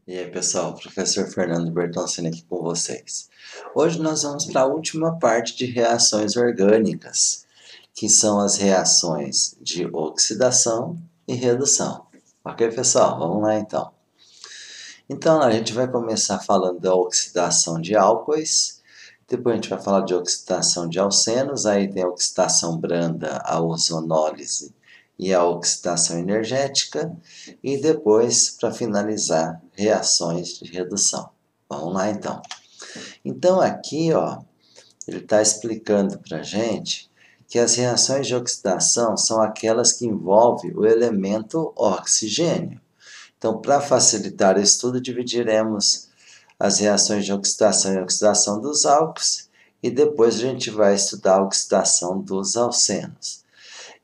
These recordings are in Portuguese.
E aí, pessoal, professor Fernando Bertoncini aqui com vocês. Hoje nós vamos para a última parte de reações orgânicas, que são as reações de oxidação e redução. Ok, pessoal? Vamos lá então. Então, a gente vai começar falando da oxidação de álcoois, depois a gente vai falar de oxidação de alcenos, aí tem a oxidação branda, a ozonólise e a oxidação energética, e depois, para finalizar, reações de redução. Vamos lá então. Então aqui, ó, ele está explicando para a gente que as reações de oxidação são aquelas que envolvem o elemento oxigênio. Então, para facilitar o estudo, dividiremos as reações de oxidação e oxidação dos álcools e depois a gente vai estudar a oxidação dos alcenos.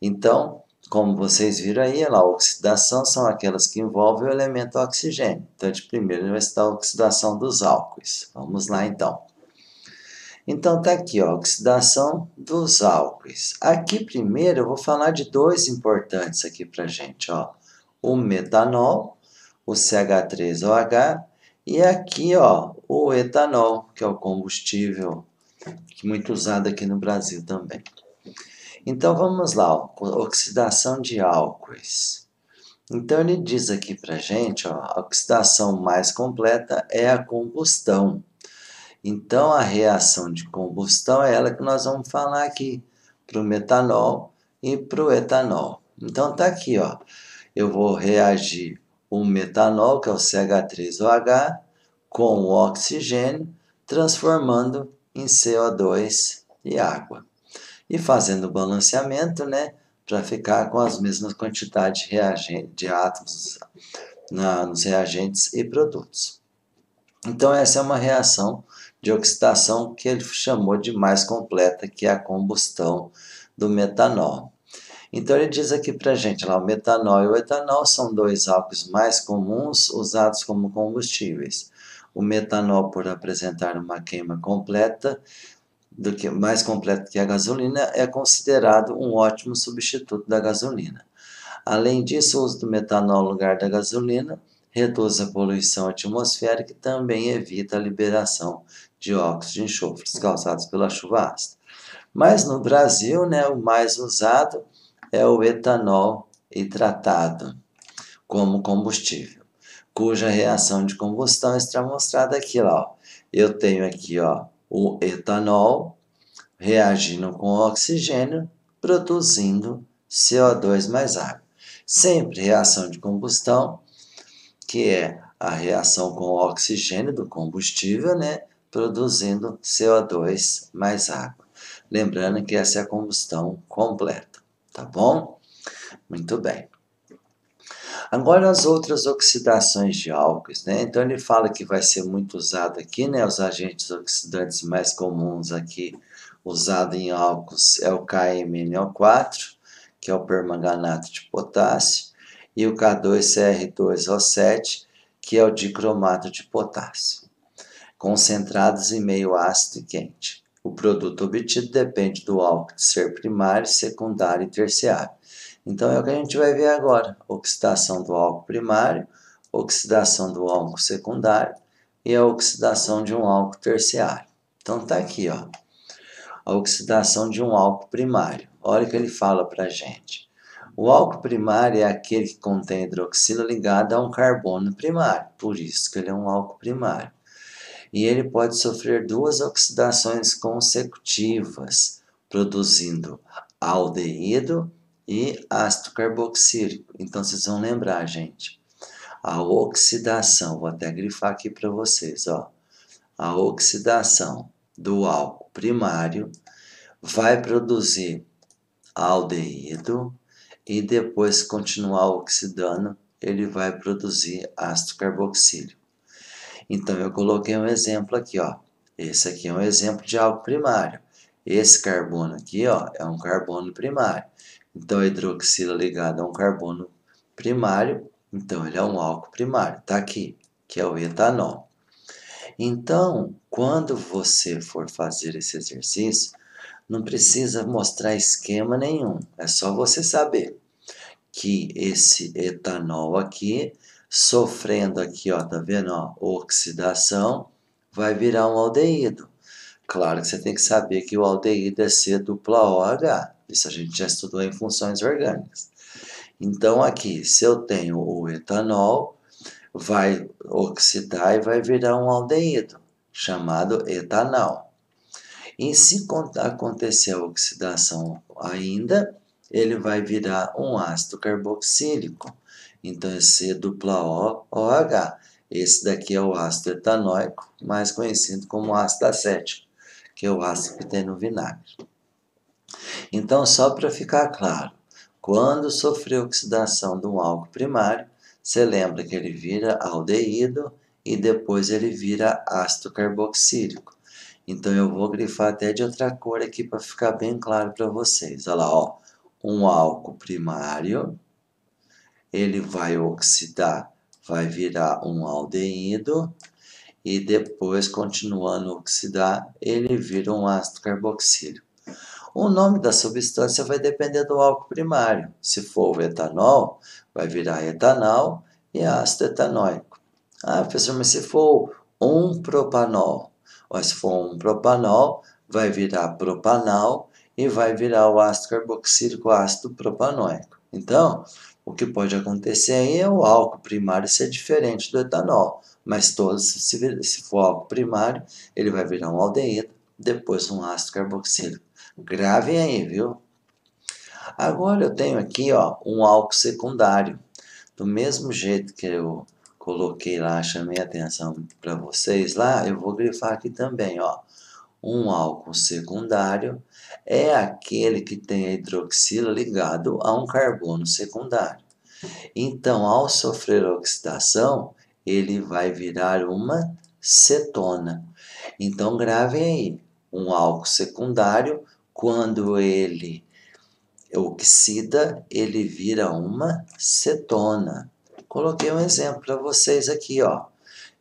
Então, como vocês viram aí, a oxidação são aquelas que envolvem o elemento oxigênio. Então, de primeiro vai estudar a oxidação dos álcools. Vamos lá então. Então tá aqui, ó, oxidação dos álcools. Aqui primeiro eu vou falar de dois importantes aqui pra gente, ó. O metanol, o CH3OH, e aqui, ó, o etanol, que é o combustível muito usado aqui no Brasil também. Então vamos lá, ó, oxidação de álcoois. Então ele diz aqui pra gente, ó, a oxidação mais completa é a combustão. Então, a reação de combustão é ela que nós vamos falar aqui, para o metanol e para o etanol. Então, tá aqui, ó. Eu vou reagir o metanol, que é o CH3OH, com o oxigênio, transformando em CO2 e água. E fazendo o balanceamento, né, para ficar com as mesmas quantidades de átomos nos reagentes e produtos. Então, essa é uma reação de oxidação que ele chamou de mais completa, que é a combustão do metanol. Então, ele diz aqui para a gente, lá, o metanol e o etanol são dois álcools mais comuns usados como combustíveis. O metanol, por apresentar uma queima completa, mais completa que a gasolina, é considerado um ótimo substituto da gasolina. Além disso, o uso do metanol no lugar da gasolina reduz a poluição atmosférica e também evita a liberação de óxidos de enxofre causados pela chuva ácida. Mas no Brasil, né, o mais usado é o etanol hidratado como combustível, cuja reação de combustão está mostrada aqui, ó. Eu tenho aqui, ó, o etanol reagindo com oxigênio, produzindo CO2 mais água. Sempre reação de combustão, que é a reação com o oxigênio do combustível, né, produzindo CO2 mais água. Lembrando que essa é a combustão completa, tá bom? Muito bem. Agora as outras oxidações de álcoois, né? Então ele fala que vai ser muito usado aqui, né? Os agentes oxidantes mais comuns aqui usado em álcools é o KMNO4, que é o permanganato de potássio, e o K2CR2O7, que é o dicromato de potássio, concentrados em meio ácido e quente. O produto obtido depende do álcool de ser primário, secundário e terciário. Então é o que a gente vai ver agora: oxidação do álcool primário, oxidação do álcool secundário e a oxidação de um álcool terciário. Então tá aqui, ó, a oxidação de um álcool primário. Olha o que ele fala para a gente. O álcool primário é aquele que contém hidroxila ligada a um carbono primário, por isso que ele é um álcool primário. E ele pode sofrer duas oxidações consecutivas, produzindo aldeído e ácido carboxílico. Então vocês vão lembrar, gente, a oxidação, vou até grifar aqui para vocês, ó. A oxidação do álcool primário vai produzir aldeído e depois continuar oxidando, ele vai produzir ácido carboxílico. Então eu coloquei um exemplo aqui, ó. Esse aqui é um exemplo de álcool primário. Esse carbono aqui, ó, é um carbono primário. Então a hidroxila ligada a um carbono primário, então ele é um álcool primário. Tá aqui, que é o etanol. Então, quando você for fazer esse exercício, não precisa mostrar esquema nenhum. É só você saber que esse etanol aqui sofrendo aqui, ó, tá vendo, ó, oxidação, vai virar um aldeído. Claro que você tem que saber que o aldeído é C-OH. Isso a gente já estudou em funções orgânicas. Então, aqui, se eu tenho o etanol, vai oxidar e vai virar um aldeído, chamado etanol. E se acontecer a oxidação ainda, ele vai virar um ácido carboxílico. Então, é C-OH. Esse daqui é o ácido etanóico, mais conhecido como ácido acético, que é o ácido que tem no vinagre. Então, só para ficar claro, quando sofrer oxidação de um álcool primário, você lembra que ele vira aldeído e depois ele vira ácido carboxílico. Então, eu vou grifar até de outra cor aqui para ficar bem claro para vocês. Olha lá, ó, um álcool primário, ele vai oxidar, vai virar um aldeído e depois, continuando a oxidar, ele vira um ácido carboxílico. O nome da substância vai depender do álcool primário. Se for o etanol, vai virar etanol e ácido etanóico. Ah, professor, mas se for um propanol? Ou se for um propanol, vai virar propanal e vai virar o ácido carboxílico, ácido propanóico. Então, o que pode acontecer aí é o álcool primário ser diferente do etanol. Mas todos, se for álcool primário, ele vai virar um aldeído, depois um ácido carboxílico. Gravem aí, viu? Agora eu tenho aqui, ó, um álcool secundário. Do mesmo jeito que eu coloquei lá, chamei a atenção para vocês lá, eu vou grifar aqui também, ó. Um álcool secundário é aquele que tem a hidroxila ligado a um carbono secundário. Então, ao sofrer oxidação, ele vai virar uma cetona. Então, gravem aí, um álcool secundário, quando ele oxida, ele vira uma cetona. Coloquei um exemplo para vocês aqui, ó.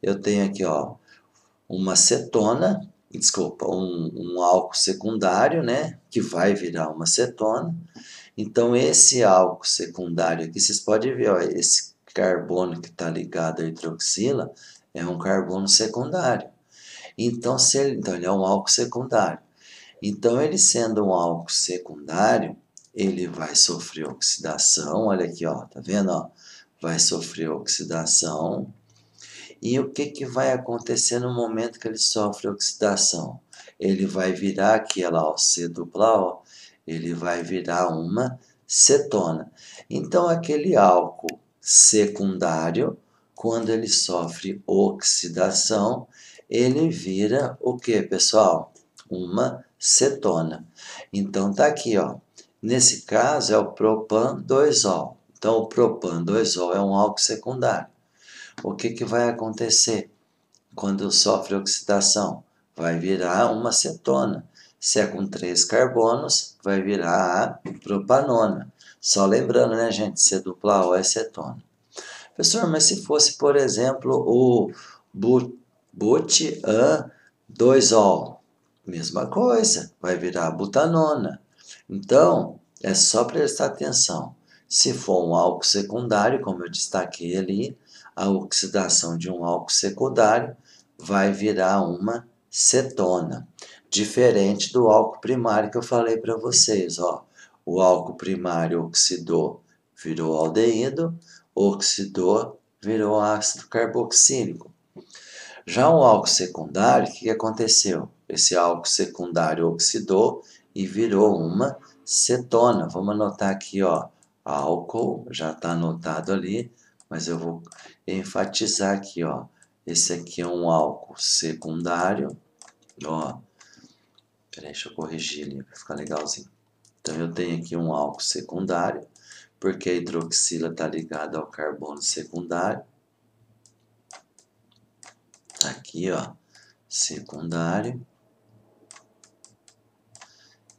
Eu tenho aqui, ó, uma cetona, desculpa, um álcool secundário, né, que vai virar uma cetona. Então, esse álcool secundário aqui, vocês podem ver, ó, esse carbono que está ligado à hidroxila é um carbono secundário. Então, ele é um álcool secundário. Então, ele sendo um álcool secundário, ele vai sofrer oxidação, olha aqui, ó, tá vendo, ó? Vai sofrer oxidação. E o que que vai acontecer no momento que ele sofre oxidação? Ele vai virar aqui, olha lá, ó, C-O, ele vai virar uma cetona. Então, aquele álcool secundário, quando ele sofre oxidação, ele vira o que, pessoal? Uma cetona. Então, tá aqui, ó. Nesse caso, é o propan-2-ol. Então, o propan-2-ol é um álcool secundário. O que que vai acontecer quando sofre oxidação? Vai virar uma cetona. Se é com 3 carbonos, vai virar a propanona. Só lembrando, né, gente? C-O é cetona. Professor, mas se fosse, por exemplo, o butan-2-ol, mesma coisa, vai virar butanona. Então, é só prestar atenção. Se for um álcool secundário, como eu destaquei ali, a oxidação de um álcool secundário vai virar uma cetona. Diferente do álcool primário que eu falei para vocês, ó. O álcool primário oxidou, virou aldeído, oxidou, virou ácido carboxílico. Já o álcool secundário, o que aconteceu? Esse álcool secundário oxidou e virou uma cetona. Vamos anotar aqui, ó, álcool, já está anotado ali, mas eu vou enfatizar aqui, ó. Esse aqui é um álcool secundário, ó. Peraí, deixa eu corrigir ali para ficar legalzinho. Então, eu tenho aqui um álcool secundário, porque a hidroxila está ligada ao carbono secundário. Aqui, ó, secundário.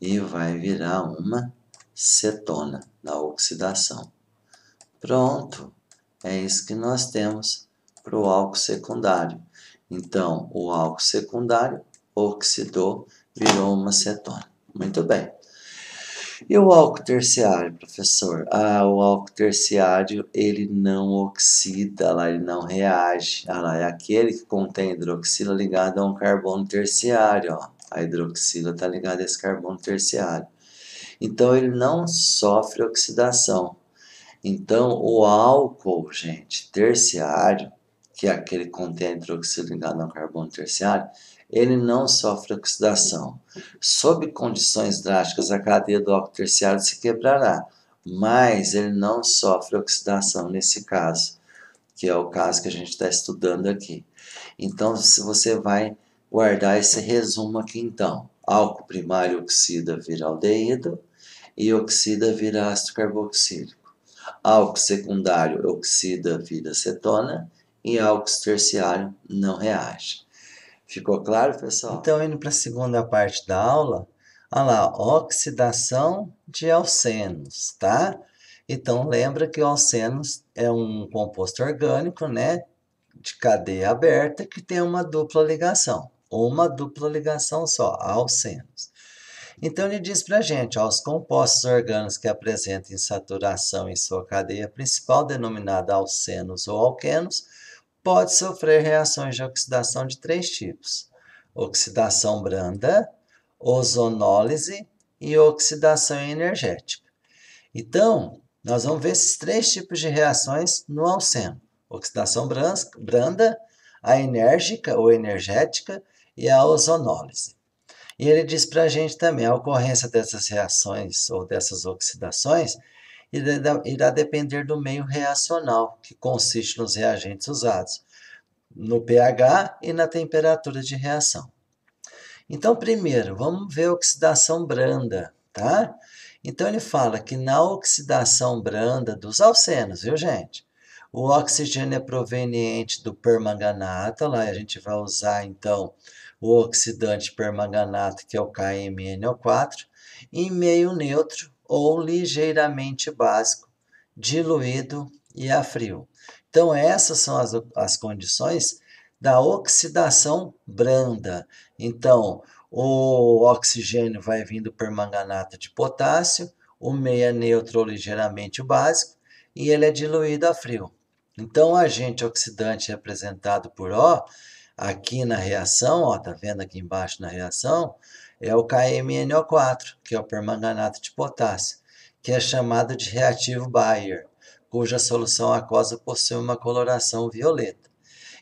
E vai virar uma cetona na oxidação. Pronto, é isso que nós temos para o álcool secundário. Então, o álcool secundário oxidou, virou uma cetona. Muito bem. E o álcool terciário, professor? O álcool terciário, ele não oxida, lá, ele não reage. Lá, é aquele que contém hidroxila ligado a um carbono terciário, ó. A hidroxila está ligada a esse carbono terciário. Então, ele não sofre oxidação. Então, o álcool, gente, terciário, que é aquele que contém hidroxila ligado a um carbono terciário, ele não sofre oxidação. Sob condições drásticas, a cadeia do álcool terciário se quebrará, mas ele não sofre oxidação nesse caso, que é o caso que a gente está estudando aqui. Então, se você vai guardar esse resumo aqui, então, álcool primário oxida vira aldeído e oxida vira ácido carboxílico. Álcool secundário oxida vira acetona e álcool terciário não reage. Ficou claro, pessoal? Então, indo para a segunda parte da aula, olha lá, oxidação de alcenos, tá? Então, lembra que o alcenos é um composto orgânico, né, de cadeia aberta que tem uma dupla ligação só, alcenos. Então, ele diz para a gente, ó, os compostos orgânicos que apresentem saturação em sua cadeia principal, denominada alcenos ou alquenos, pode sofrer reações de oxidação de 3 tipos: oxidação branda, ozonólise e oxidação energética. Então, nós vamos ver esses 3 tipos de reações no alceno: oxidação branda, a enérgica ou energética e a ozonólise. E ele diz para a gente também, a ocorrência dessas reações ou dessas oxidações irá depender do meio reacional, que consiste nos reagentes usados, no pH e na temperatura de reação. Então, primeiro, vamos ver a oxidação branda, tá? Então, ele fala que na oxidação branda dos alcenos, viu, gente? O oxigênio é proveniente do permanganato, lá a gente vai usar, então, o oxidante permanganato, que é o KMnO4, em meio neutro ou ligeiramente básico, diluído e a frio. Então, essas são as condições da oxidação branda. Então, o oxigênio vai vir do permanganato de potássio, o meio é neutro ou ligeiramente básico, e ele é diluído a frio. Então, o agente oxidante representado por O, aqui na reação, ó, tá vendo aqui embaixo na reação, é o KMnO4, que é o permanganato de potássio, que é chamado de reativo Bayer, cuja solução aquosa possui uma coloração violeta.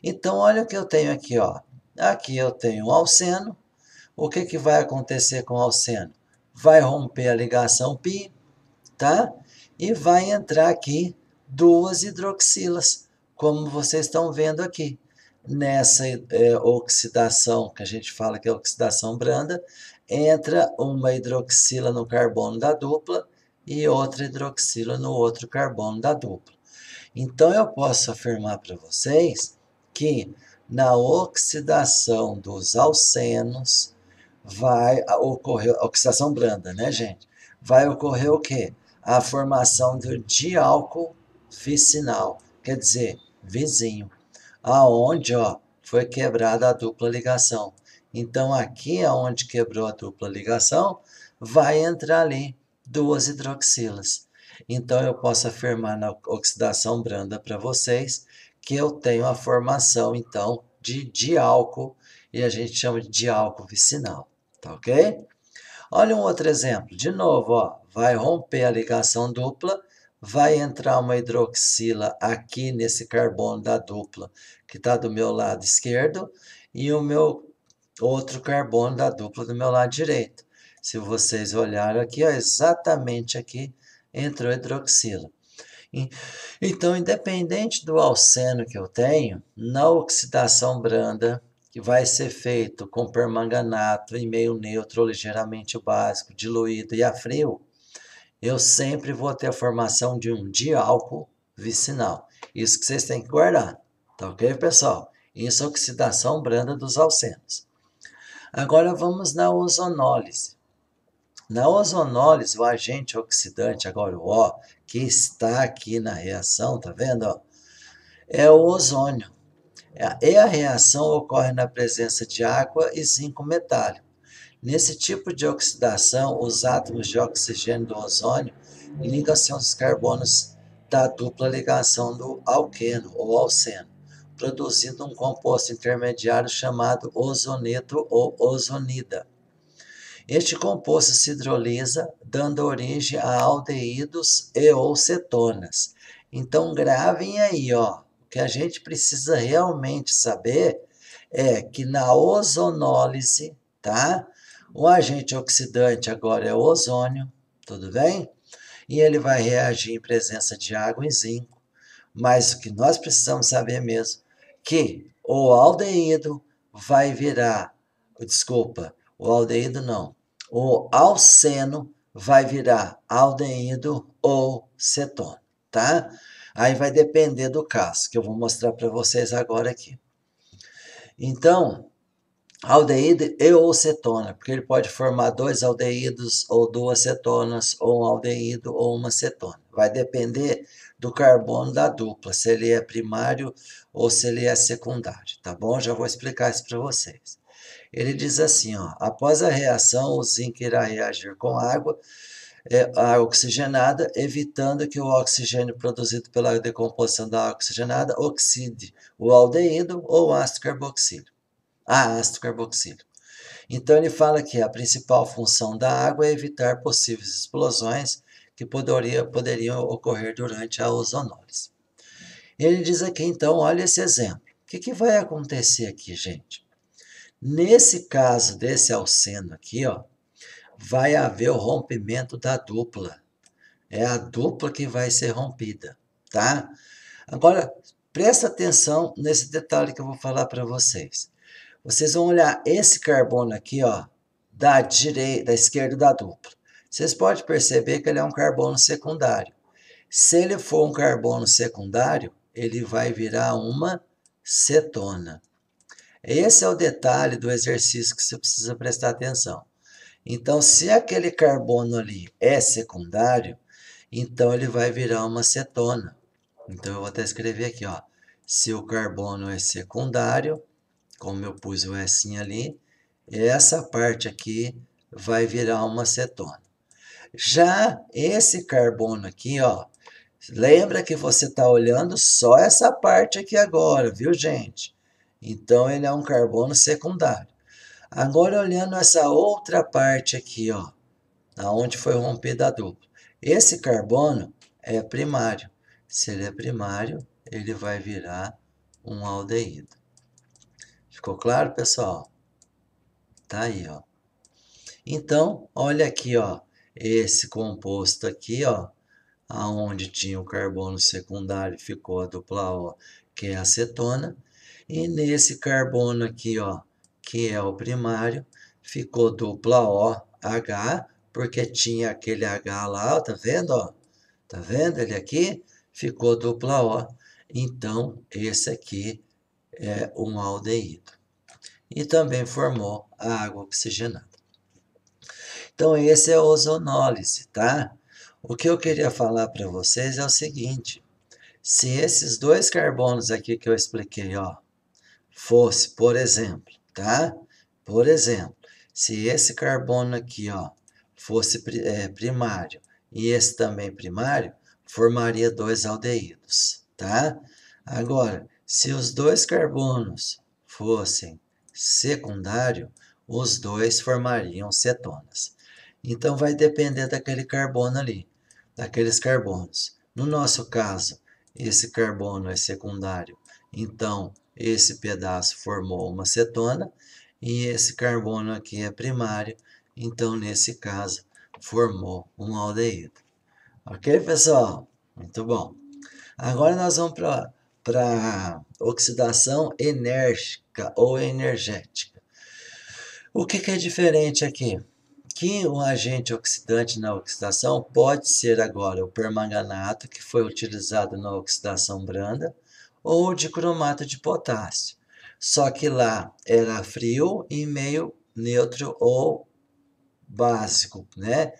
Então, olha o que eu tenho aqui, ó. Aqui eu tenho o alceno. O que vai acontecer com o alceno? Vai romper a ligação π, tá? E vai entrar aqui 2 hidroxilas, como vocês estão vendo aqui. Nessa oxidação, que a gente fala que é oxidação branda, entra uma hidroxila no carbono da dupla e outra hidroxila no outro carbono da dupla. Então, eu posso afirmar para vocês que na oxidação dos alcenos vai ocorrer, oxidação branda, né, gente? Vai ocorrer o quê? A formação do diálcool vicinal, quer dizer, vizinho, aonde, ó, foi quebrada a dupla ligação. Então, aqui aonde quebrou a dupla ligação, vai entrar ali 2 hidroxilas. Então, eu posso afirmar na oxidação branda para vocês que eu tenho a formação, então, de diálcool, e a gente chama de diálcool vicinal, tá ok? Olha um outro exemplo, de novo, ó, vai romper a ligação dupla, vai entrar uma hidroxila aqui nesse carbono da dupla, que está do meu lado esquerdo, e o meu outro carbono da dupla do meu lado direito. Se vocês olharem aqui, ó, exatamente aqui entrou hidroxila. Então, independente do alceno que eu tenho, na oxidação branda, que vai ser feito com permanganato em meio neutro ou ligeiramente básico, diluído e a frio, eu sempre vou ter a formação de um diálcool vicinal. Isso que vocês têm que guardar, tá ok, pessoal? Isso é oxidação branda dos alcenos. Agora vamos na ozonólise. Na ozonólise, o agente oxidante, agora o O, que está aqui na reação, tá vendo? Ó? É o ozônio. E a reação ocorre na presença de água e zinco metálico. Nesse tipo de oxidação, os átomos de oxigênio do ozônio ligam-se aos carbonos da dupla ligação do alqueno ou alceno, produzindo um composto intermediário chamado ozoneto ou ozonida. Este composto se hidrolisa, dando origem a aldeídos e ou cetonas. Então, gravem aí, ó. O que a gente precisa realmente saber é que na ozonólise, tá? O agente oxidante agora é o ozônio, tudo bem? E ele vai reagir em presença de água e zinco. Mas o que nós precisamos saber mesmo, que o aldeído vai virar, desculpa, o aldeído não, o alceno vai virar aldeído ou cetona, tá? Aí vai depender do caso, que eu vou mostrar para vocês agora aqui. Então, aldeído e ou cetona, porque ele pode formar dois aldeídos ou duas cetonas, ou um aldeído ou uma cetona. Vai depender do carbono da dupla, se ele é primário ou se ele é secundário, tá bom? Já vou explicar isso para vocês. Ele diz assim, ó, após a reação, o zinco irá reagir com água oxigenada, evitando que o oxigênio produzido pela decomposição da água oxigenada oxide o aldeído ou ácido carboxílico. Ácido carboxílico. Então ele fala que a principal função da água é evitar possíveis explosões que poderiam ocorrer durante a ozonólise. Ele diz aqui, então, olha esse exemplo. O que vai acontecer aqui, gente? Nesse caso desse alceno aqui, ó, vai haver o rompimento da dupla. É a dupla que vai ser rompida, tá? Agora, presta atenção nesse detalhe que eu vou falar para vocês. Vocês vão olhar esse carbono aqui, ó, da esquerda da dupla. Vocês podem perceber que ele é um carbono secundário. Se ele for um carbono secundário, ele vai virar uma cetona. Esse é o detalhe do exercício que você precisa prestar atenção. Então, se aquele carbono ali é secundário, então ele vai virar uma cetona. Então, eu vou até escrever aqui, ó. Se o carbono é secundário, como eu pus o S ali, essa parte aqui vai virar uma cetona. Já esse carbono aqui, ó, lembra que você está olhando só essa parte aqui agora, viu, gente? Então, ele é um carbono secundário. Agora, olhando essa outra parte aqui, ó, onde foi rompida a dupla. Esse carbono é primário. Se ele é primário, ele vai virar um aldeído. Ficou claro, pessoal? Tá aí, ó. Então, olha aqui, ó, esse composto aqui, ó, aonde tinha o carbono secundário, ficou a dupla O, que é a acetona, e nesse carbono aqui, ó, que é o primário, ficou dupla OH, porque tinha aquele H lá, ó, tá vendo, ó? Tá vendo ele aqui? Ficou dupla O. Então, esse aqui é um aldeído. E também formou a água oxigenada. Então, esse é a ozonólise, tá? O que eu queria falar para vocês é o seguinte: se esses dois carbonos aqui que eu expliquei, ó, fosse, por exemplo, tá? Por exemplo, se esse carbono aqui, ó, fosse primário e esse também primário, formaria dois aldeídos, tá? Agora, se os dois carbonos fossem secundário, os dois formariam cetonas. Então, vai depender daquele carbono ali, daqueles carbonos. No nosso caso, esse carbono é secundário, então esse pedaço formou uma cetona, e esse carbono aqui é primário, então nesse caso formou um aldeído. Ok, pessoal? Muito bom. Agora nós vamos para oxidação enérgica ou energética. O que é diferente aqui? Que o agente oxidante na oxidação pode ser agora o permanganato, que foi utilizado na oxidação branda, ou o dicromato de potássio. Só que lá era frio e meio neutro ou básico, né?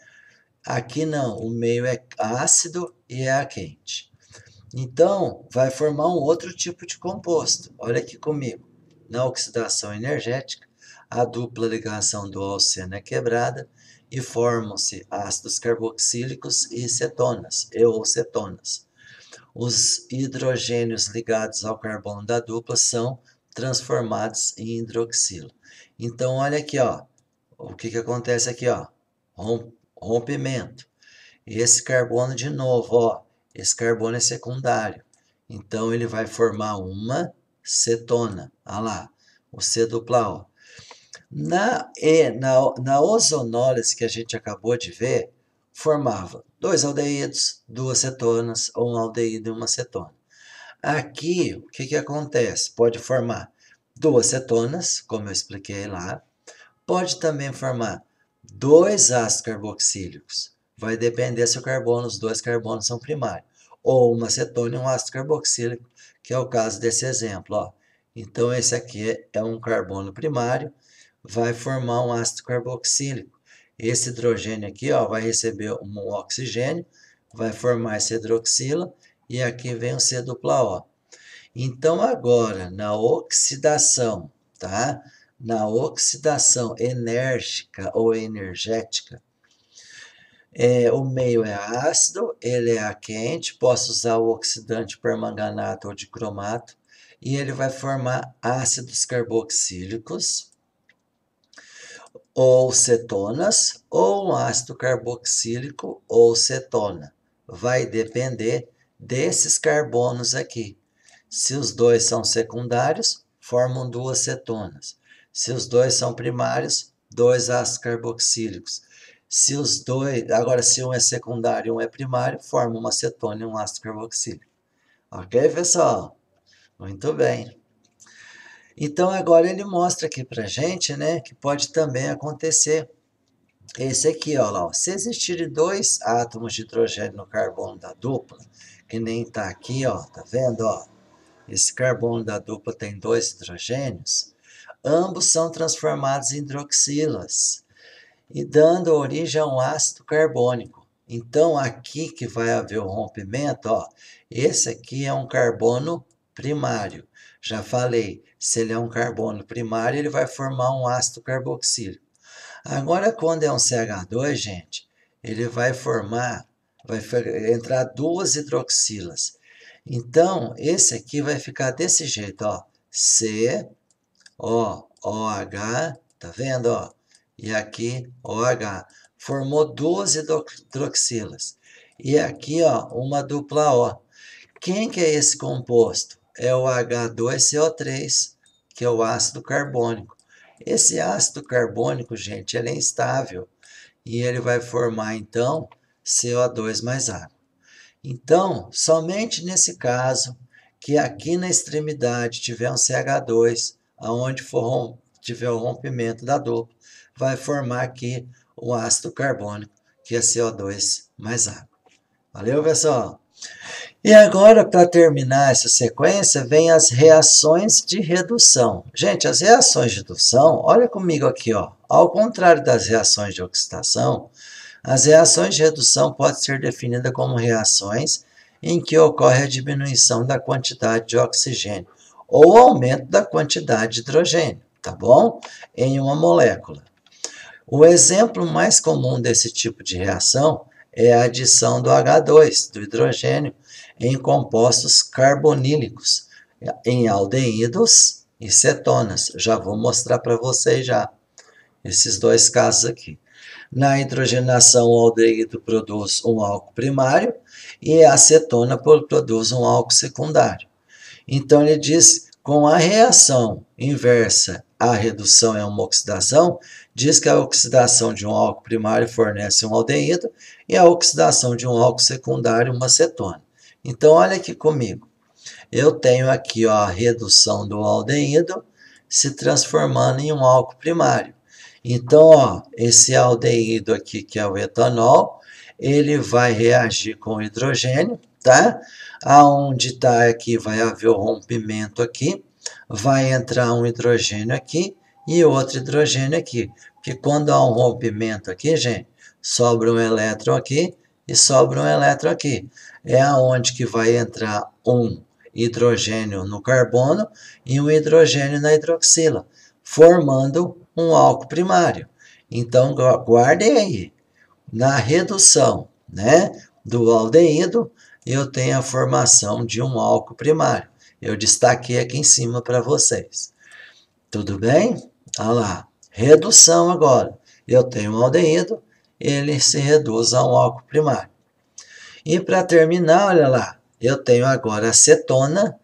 Aqui não, o meio é ácido e é quente. Então, vai formar um outro tipo de composto. Olha aqui comigo. Na oxidação energética, a dupla ligação do alceno é quebrada e formam-se ácidos carboxílicos e cetonas, ou cetonas. Os hidrogênios ligados ao carbono da dupla são transformados em hidroxilo. Então, olha aqui, ó, o que acontece aqui, ó, rompimento. Esse carbono de novo, ó, esse carbono é secundário. Então, ele vai formar uma cetona. Olha lá, o C dupla O. Na ozonólise que a gente acabou de ver, formava 2 aldeídos, 2 cetonas, ou um aldeído e uma cetona. Aqui, o que acontece? Pode formar 2 cetonas, como eu expliquei lá. Pode também formar 2 ácidos carboxílicos. Vai depender se os 2 carbonos são primários. Ou uma cetona e um ácido carboxílico, que é o caso desse exemplo, ó. Então, esse aqui é um carbono primário, vai formar um ácido carboxílico. Esse hidrogênio aqui, ó, vai receber um oxigênio, vai formar esse hidroxila, e aqui vem o C dupla O. Então, agora, na oxidação, tá? Na oxidação enérgica ou energética, o meio é ácido, ele é quente, posso usar o oxidante permanganato ou de cromato, e ele vai formar ácidos carboxílicos, ou cetonas, ou um ácido carboxílico ou cetona. Vai depender desses carbonos aqui. Se os dois são secundários, formam 2 cetonas. Se os dois são primários, 2 ácidos carboxílicos. Agora, se um é secundário e um é primário, forma uma cetona e um ácido carboxílico. Ok, pessoal? Muito bem. Então, agora ele mostra aqui pra gente, né, que pode também acontecer esse aqui, ó lá, ó. Se existirem 2 átomos de hidrogênio no carbono da dupla, que nem tá aqui, ó, tá vendo, ó? Esse carbono da dupla tem 2 hidrogênios, ambos são transformados em hidroxilas, e dando origem a um ácido carbônico. Então, aqui que vai haver o rompimento, ó, esse aqui é um carbono primário. Já falei, se ele é um carbono primário, ele vai formar um ácido carboxílico. Agora, quando é um CH2, gente, ele vai entrar 2 hidroxilas. Então, esse aqui vai ficar desse jeito, ó, COOH, tá vendo, ó? E aqui, OH. Formou 2 hidroxilas. E aqui, ó, uma dupla O. Quem que é esse composto? É o H2CO3, que é o ácido carbônico. Esse ácido carbônico, gente, ele é instável. E ele vai formar, então, CO2 mais água. Então, somente nesse caso, que aqui na extremidade tiver um CH2, aonde tiver o rompimento da dupla, vai formar aqui o ácido carbônico, que é CO2 mais água. Valeu, pessoal? E agora, para terminar essa sequência, vem as reações de redução. Gente, as reações de redução, olha comigo aqui, ó. Ao contrário das reações de oxidação, as reações de redução podem ser definidas como reações em que ocorre a diminuição da quantidade de oxigênio ou aumento da quantidade de hidrogênio, tá bom? Em uma molécula. O exemplo mais comum desse tipo de reação é a adição do H2, do hidrogênio, em compostos carbonílicos, em aldeídos e cetonas. Já vou mostrar para vocês já esses 2 casos aqui. Na hidrogenação, o aldeído produz um álcool primário e a acetona produz um álcool secundário. Então, ele diz, com a reação inversa, a redução é uma oxidação, diz que a oxidação de um álcool primário fornece um aldeído e a oxidação de um álcool secundário uma cetona. Então, olha aqui comigo. Eu tenho aqui, ó, a redução do aldeído se transformando em um álcool primário. Então, ó, esse aldeído aqui, que é o etanol, ele vai reagir com o hidrogênio, tá? Aonde está aqui vai haver o rompimento aqui, vai entrar um hidrogênio aqui e outro hidrogênio aqui. Porque quando há um rompimento aqui, gente, sobra um elétron aqui e sobra um elétron aqui. É aonde que vai entrar um hidrogênio no carbono e um hidrogênio na hidroxila, formando um álcool primário. Então, guardem aí. Na redução, né, do aldeído, eu tenho a formação de um álcool primário. Eu destaquei aqui em cima para vocês. Tudo bem? Olha lá. Redução agora. Eu tenho um aldeído, ele se reduz a um álcool primário. E para terminar, olha lá, eu tenho agora a cetona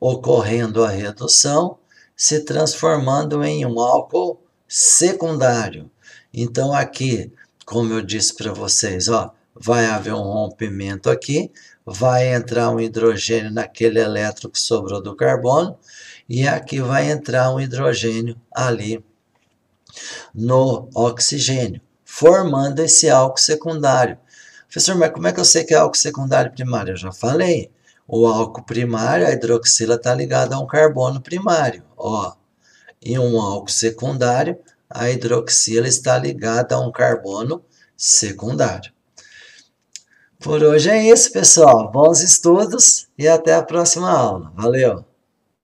ocorrendo a redução, se transformando em um álcool secundário. Então aqui, como eu disse para vocês, ó, vai haver um rompimento aqui, vai entrar um hidrogênio naquele elétron que sobrou do carbono, e aqui vai entrar um hidrogênio ali no oxigênio, formando esse álcool secundário. Professor, mas como é que eu sei que é álcool secundário primário? Eu já falei. O álcool primário, a hidroxila está ligada a um carbono primário. Ó. E um álcool secundário, a hidroxila está ligada a um carbono secundário. Por hoje é isso, pessoal. Bons estudos e até a próxima aula. Valeu!